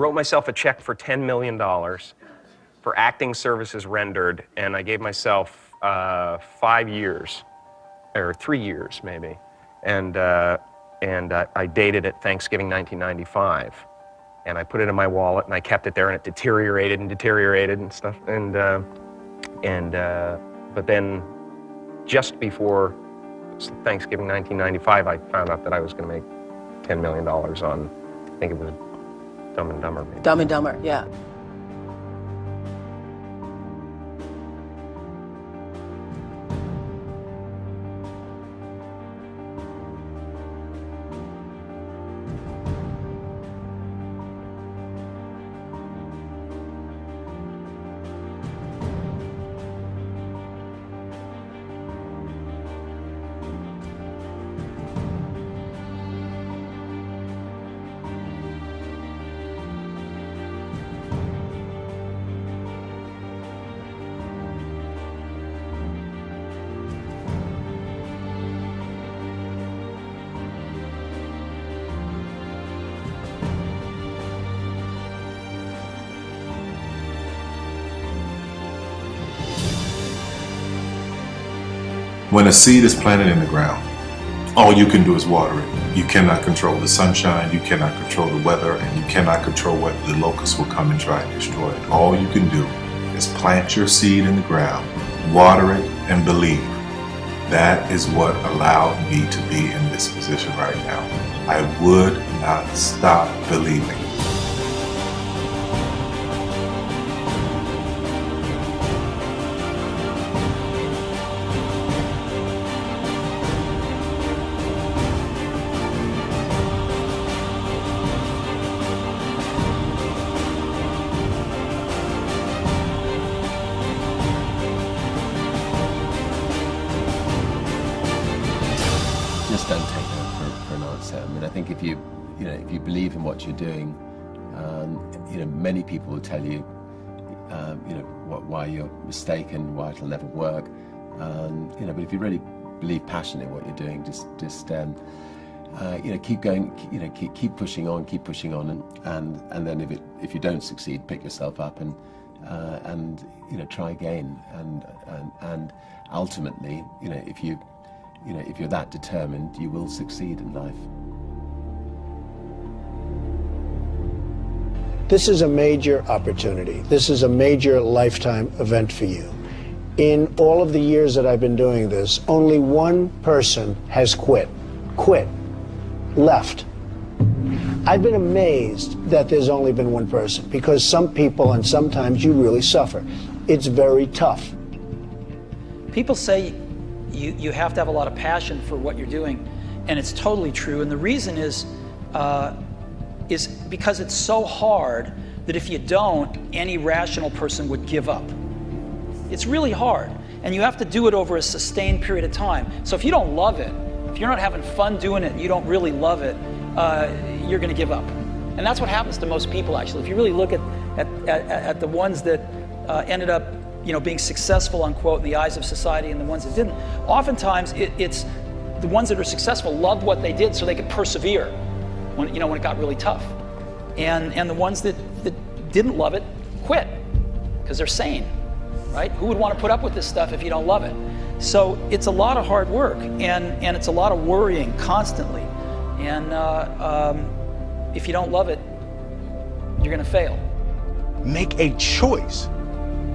Wrote myself a check for $10 million for acting services rendered, and I gave myself 5 years, or 3 years maybe, and I dated it Thanksgiving 1995, and I put it in my wallet and I kept it there, and it deteriorated and stuff, but then just before Thanksgiving 1995, I found out that I was going to make $10 million on, I think it was Dumb and Dumber. Maybe. Dumb and Dumber, yeah. When a seed is planted in the ground, all you can do is water it. You cannot control the sunshine, you cannot control the weather, and you cannot control whether the locusts will come and try and destroy it. All you can do is plant your seed in the ground, water it, and believe. That is what allowed me to be in this position right now. I would not stop believing. Just don't take no for an answer. I mean, I think if you believe in what you're doing, many people will tell you, why you're mistaken, why it'll never work. But if you really believe passionately in what you're doing, just keep going, keep pushing on, and then if you don't succeed, pick yourself up and try again, and ultimately, if you're that determined, you will succeed in life. This is a major opportunity. This is a major lifetime event for you. In all of the years that I've been doing this, only one person has quit, left. I've been amazed that there's only been one person, because some people, and sometimes you really suffer. It's very tough. People say you have to have a lot of passion for what you're doing, and it's totally true. And the reason is because it's so hard that if you don't, any rational person would give up. It's really hard, and you have to do it over a sustained period of time. So if you don't love it, if you're not having fun doing it, and you don't really love it, you're going to give up. And that's what happens to most people, actually. If you really look at the ones that ended up being successful, unquote, in the eyes of society, and the ones that didn't, oftentimes it's the ones that are successful loved what they did so they could persevere when it got really tough. And the ones that didn't love it quit because they're sane, right? Who would want to put up with this stuff if you don't love it? So it's a lot of hard work, and it's a lot of worrying constantly. And if you don't love it, you're going to fail. Make a choice.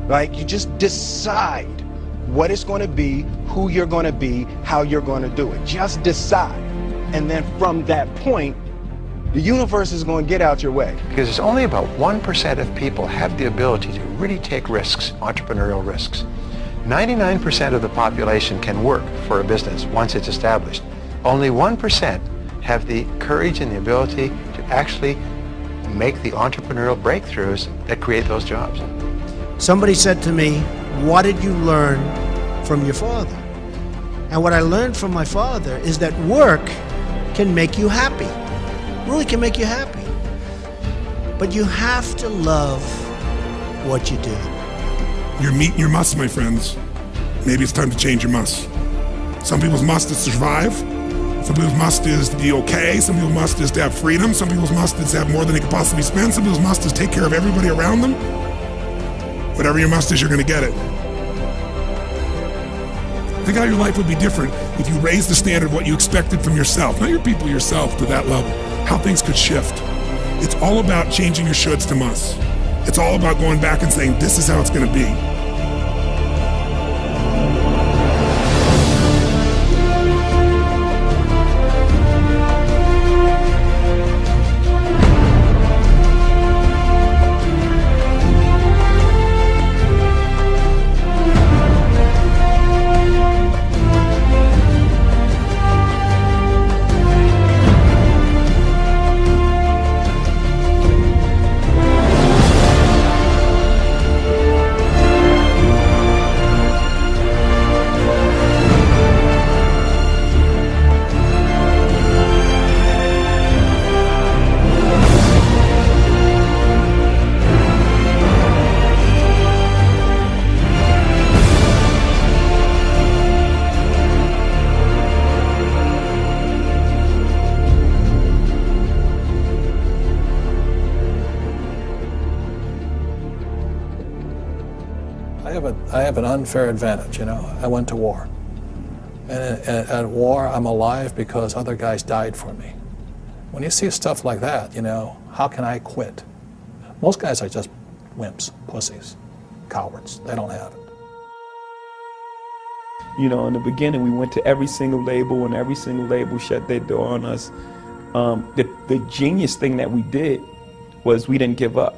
Like, you just decide what it's going to be, who you're going to be, how you're going to do it. Just decide. And then from that point, the universe is going to get out your way. Because it's only about 1% of people have the ability to really take risks, entrepreneurial risks. 99% of the population can work for a business once it's established. Only 1% have the courage and the ability to actually make the entrepreneurial breakthroughs that create those jobs. Somebody said to me, what did you learn from your father? And what I learned from my father is that work can make you happy. Really can make you happy. But you have to love what you do. You're meeting your must, my friends. Maybe it's time to change your must. Some people's must is survive. Some people's must is to be okay. Some people's must is to have freedom. Some people's must is to have more than they could possibly spend. Some people's must is take care of everybody around them. Whatever your must is, you're going to get it. Think how your life would be different if you raised the standard of what you expected from yourself, not your people, yourself, to that level. How things could shift. It's all about changing your shoulds to musts. It's all about going back and saying, this is how it's going to be. I have an unfair advantage, you know. I went to war. And at war, I'm alive because other guys died for me. When you see stuff like that, you know, how can I quit? Most guys are just wimps, pussies, cowards. They don't have it. You know, in the beginning, we went to every single label, and every single label shut their door on us. The genius thing that we did was we didn't give up.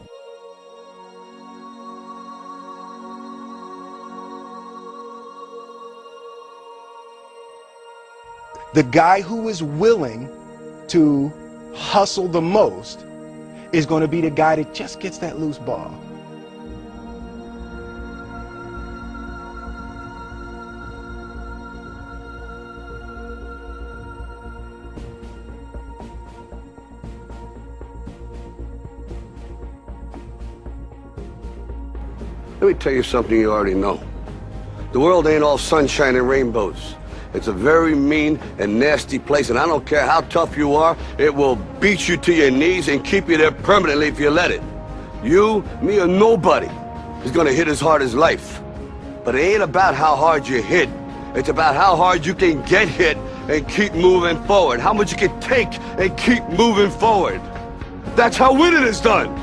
The guy who is willing to hustle the most is going to be the guy that just gets that loose ball. Let me tell you something you already know. The world ain't all sunshine and rainbows. It's a very mean and nasty place, and I don't care how tough you are, it will beat you to your knees and keep you there permanently if you let it. You, me, or nobody is gonna hit as hard as life. But it ain't about how hard you hit. It's about how hard you can get hit and keep moving forward. How much you can take and keep moving forward. That's how winning is done.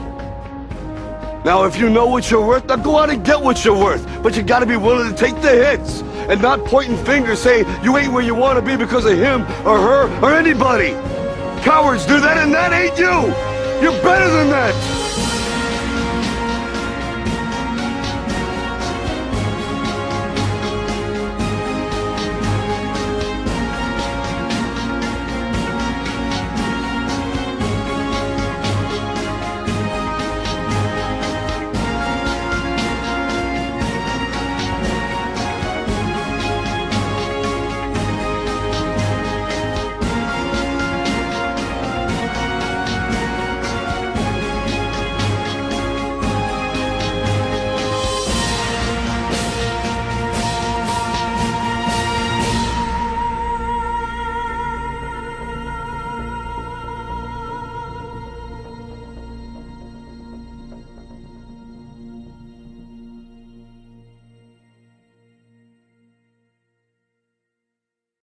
Now, if you know what you're worth, now go out and get what you're worth. But you gotta be willing to take the hits and not pointing fingers saying you ain't where you want to be because of him or her or anybody. Cowards do that, and that ain't you. You're better than that.